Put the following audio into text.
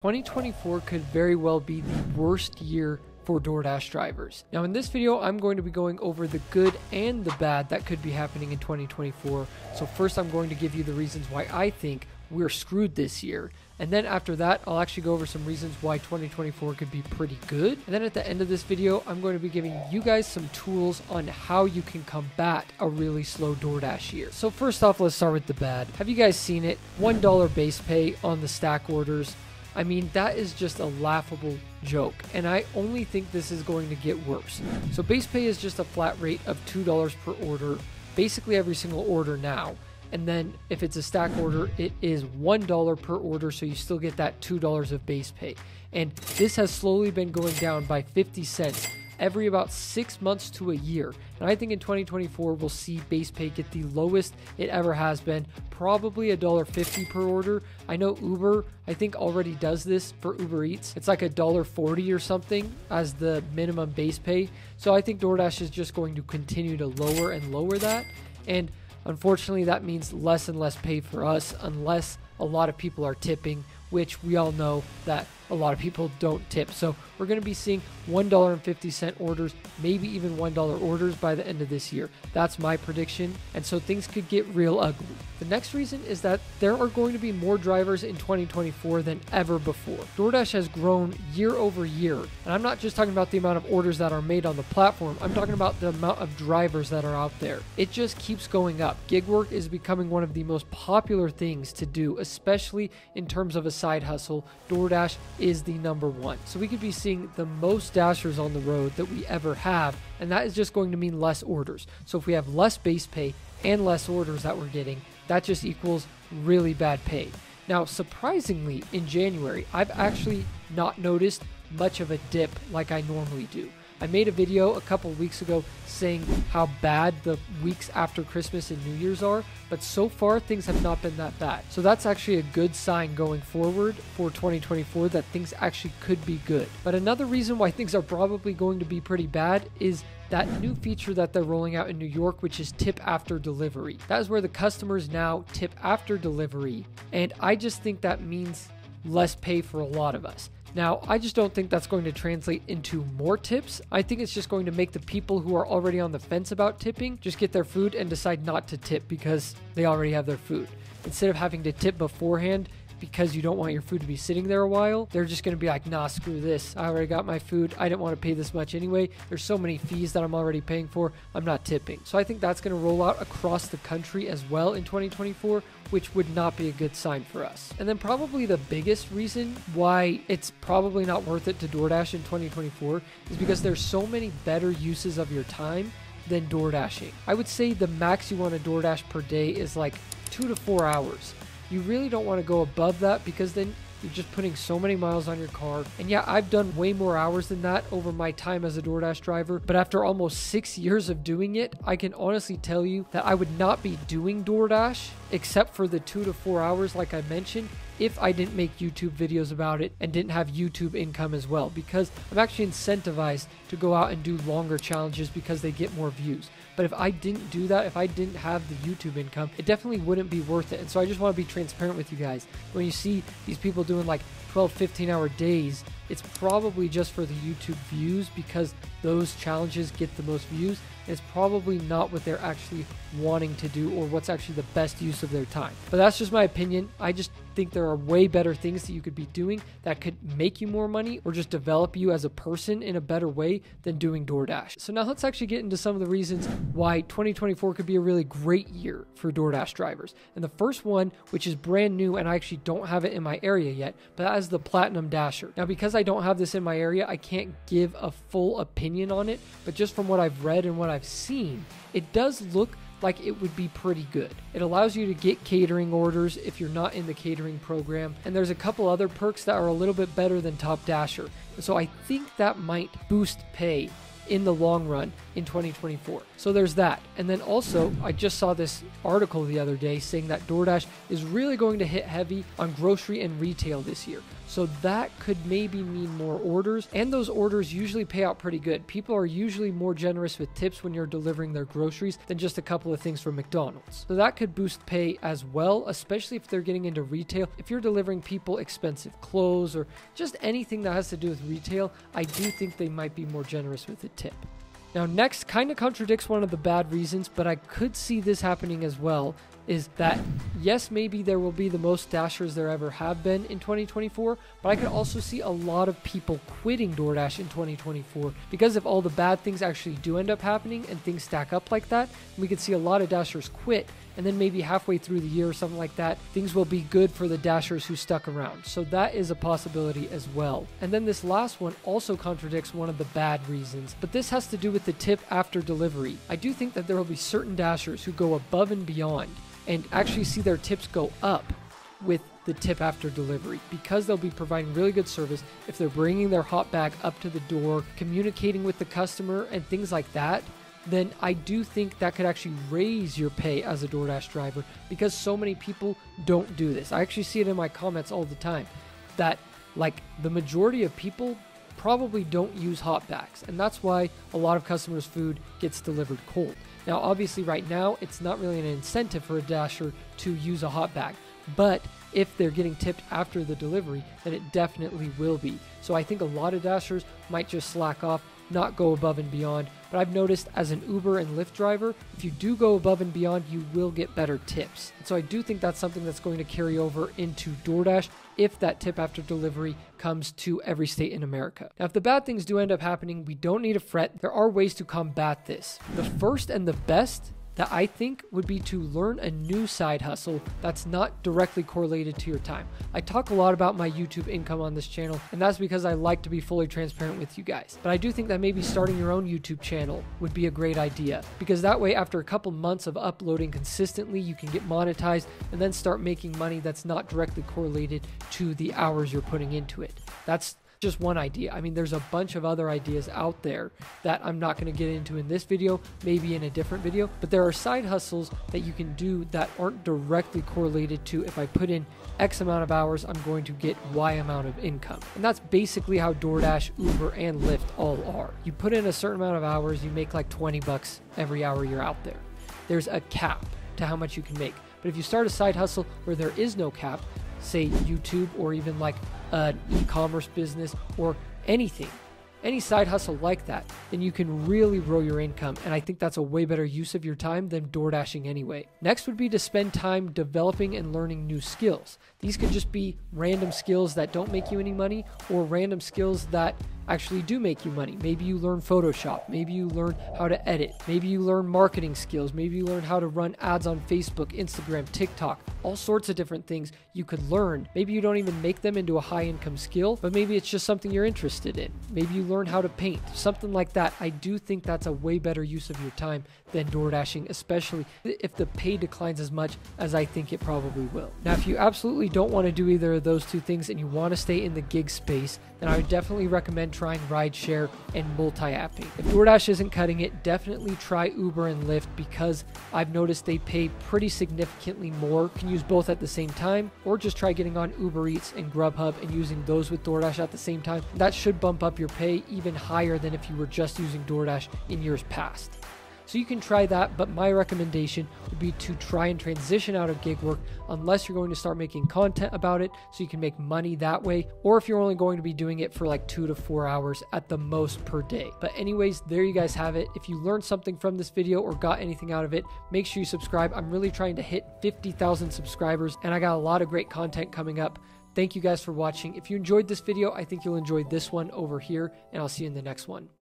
2024 could very well be the worst year for DoorDash drivers. Now in this video, I'm going to be going over the good and the bad that could be happening in 2024. So first I'm going to give you the reasons why I think we're screwed this year. And then after that, I'll actually go over some reasons why 2024 could be pretty good. And then at the end of this video, I'm going to be giving you guys some tools on how you can combat a really slow DoorDash year. So first off, let's start with the bad. Have you guys seen it? $1 base pay on the stack orders. I mean, that is just a laughable joke, and I only think this is going to get worse. So base pay is just a flat rate of $2 per order, basically every single order now. And then if it's a stack order, it is $1 per order, so you still get that $2 of base pay. And this has slowly been going down by 50 cents every about 6 months to a year. And I think in 2024, we'll see base pay get the lowest it ever has been, probably $1.50 per order. I know Uber, I think already does this for Uber Eats. It's like $1.40 or something as the minimum base pay. So I think DoorDash is just going to continue to lower and lower that. And unfortunately, that means less and less pay for us unless a lot of people are tipping, which we all know that a lot of people don't tip. So we're going to be seeing $1.50 orders, maybe even $1 orders by the end of this year. That's my prediction. And so things could get real ugly. The next reason is that there are going to be more drivers in 2024 than ever before. DoorDash has grown year over year. And I'm not just talking about the amount of orders that are made on the platform. I'm talking about the amount of drivers that are out there. It just keeps going up. Gig work is becoming one of the most popular things to do, especially in terms of a side hustle. DoorDash is the #1. So we could be seeing the most dashers on the road that we ever have, and that is just going to mean less orders. So if we have less base pay and less orders that we're getting, that just equals really bad pay. Now, surprisingly, in January, I've actually not noticed much of a dip like I normally do. I made a video a couple weeks ago saying how bad the weeks after Christmas and New Year's are, but so far things have not been that bad. So that's actually a good sign going forward for 2024 that things actually could be good. But another reason why things are probably going to be pretty bad is that new feature that they're rolling out in New York, which is tip after delivery. That is where the customers now tip after delivery. And I just think that means less pay for a lot of us. Now, I just don't think that's going to translate into more tips. I think it's just going to make the people who are already on the fence about tipping just get their food and decide not to tip because they already have their food. Instead of having to tip beforehand because you don't want your food to be sitting there a while, they're just going to be like, nah, screw this. I already got my food. I didn't want to pay this much anyway. There's so many fees that I'm already paying for. I'm not tipping. So I think that's going to roll out across the country as well in 2024, which would not be a good sign for us. And then probably the biggest reason why it's probably not worth it to DoorDash in 2024 is because there's so many better uses of your time than DoorDashing. I would say the max you want to DoorDash per day is like 2 to 4 hours. You really don't want to go above that because then you're just putting so many miles on your car. And yeah, I've done way more hours than that over my time as a DoorDash driver. But after almost 6 years of doing it, I can honestly tell you that I would not be doing DoorDash except for the 2 to 4 hours like I mentioned if I didn't make YouTube videos about it and didn't have YouTube income as well, because I'm actually incentivized to go out and do longer challenges because they get more views. But if I didn't do that, if I didn't have the YouTube income, it definitely wouldn't be worth it. And so I just want to be transparent with you guys. When you see these people doing like 12, 15-hour days, it's probably just for the YouTube views because those challenges get the most views. And it's probably not what they're actually wanting to do or what's actually the best use of their time. But that's just my opinion. I just think there are way better things that you could be doing that could make you more money or just develop you as a person in a better way than doing DoorDash. So now let's actually get into some of the reasons why 2024 could be a really great year for DoorDash drivers. And the first one, which is brand new and I actually don't have it in my area yet, but that is the Platinum Dasher. Now, because I don't have this in my area, I can't give a full opinion on it, but just from what I've read and what I've seen, it does look like it would be pretty good. It allows you to get catering orders if you're not in the catering program, and there's a couple other perks that are a little bit better than Top Dasher. So I think that might boost pay in the long run in 2024. So there's that. And then also, I just saw this article the other day saying that DoorDash is really going to hit heavy on grocery and retail this year. So that could maybe mean more orders, and those orders usually pay out pretty good. People are usually more generous with tips when you're delivering their groceries than just a couple of things from McDonald's. So that could boost pay as well, especially if they're getting into retail. If you're delivering people expensive clothes or just anything that has to do with retail, I do think they might be more generous with a tip. Now, next kind of contradicts one of the bad reasons, but I could see this happening as well, is that yes, maybe there will be the most Dashers there ever have been in 2024, but I could also see a lot of people quitting DoorDash in 2024 because if all the bad things actually do end up happening and things stack up like that, we could see a lot of Dashers quit, and then maybe halfway through the year or something like that, things will be good for the Dashers who stuck around. So that is a possibility as well. And then this last one also contradicts one of the bad reasons, but this has to do with the tip after delivery. I do think that there will be certain Dashers who go above and beyond and actually see their tips go up with the tip after delivery because they'll be providing really good service. If they're bringing their hot bag up to the door, communicating with the customer and things like that, then I do think that could actually raise your pay as a DoorDash driver because so many people don't do this. I actually see it in my comments all the time that like the majority of people probably don't use hot bags, and that's why a lot of customers' food gets delivered cold. Now, obviously right now, it's not really an incentive for a Dasher to use a hot bag, but if they're getting tipped after the delivery, then it definitely will be. So I think a lot of Dashers might just slack off, not go above and beyond. But I've noticed as an Uber and Lyft driver, if you do go above and beyond, you will get better tips. So I do think that's something that's going to carry over into DoorDash if that tip after delivery comes to every state in America. Now, if the bad things do end up happening, we don't need to fret. There are ways to combat this. The first and the best that I think would be to learn a new side hustle that's not directly correlated to your time. I talk a lot about my YouTube income on this channel, and that's because I like to be fully transparent with you guys. But I do think that maybe starting your own YouTube channel would be a great idea, because that way, after a couple months of uploading consistently, you can get monetized and then start making money that's not directly correlated to the hours you're putting into it. That's just one idea. I mean, there's a bunch of other ideas out there that I'm not going to get into in this video, maybe in a different video, but there are side hustles that you can do that aren't directly correlated to if I put in X amount of hours, I'm going to get Y amount of income. And that's basically how DoorDash, Uber, and Lyft all are. You put in a certain amount of hours, you make like 20 bucks every hour you're out there. There's a cap to how much you can make. But if you start a side hustle where there is no cap, say YouTube or even like an e-commerce business or anything, any side hustle like that, then you can really grow your income. And I think that's a way better use of your time than DoorDashing anyway. Next would be to spend time developing and learning new skills. These could just be random skills that don't make you any money or random skills that actually do make you money. Maybe you learn Photoshop, maybe you learn how to edit, maybe you learn marketing skills, maybe you learn how to run ads on Facebook, Instagram, TikTok, all sorts of different things you could learn. Maybe you don't even make them into a high income skill, but maybe it's just something you're interested in. Maybe you learn how to paint, something like that. I do think that's a way better use of your time than DoorDashing, especially if the pay declines as much as I think it probably will. Now, if you absolutely don't want to do either of those two things and you want to stay in the gig space, then I would definitely recommend trying rideshare and multi-apping. If DoorDash isn't cutting it, definitely try Uber and Lyft because I've noticed they pay pretty significantly more. You can use both at the same time, or just try getting on Uber Eats and Grubhub and using those with DoorDash at the same time. That should bump up your pay even higher than if you were just using DoorDash in years past. So you can try that, but my recommendation would be to try and transition out of gig work unless you're going to start making content about it so you can make money that way, or if you're only going to be doing it for like 2 to 4 hours at the most per day. But anyways, there you guys have it. If you learned something from this video or got anything out of it, make sure you subscribe. I'm really trying to hit 50,000 subscribers, and I got a lot of great content coming up. Thank you guys for watching. If you enjoyed this video, I think you'll enjoy this one over here, and I'll see you in the next one.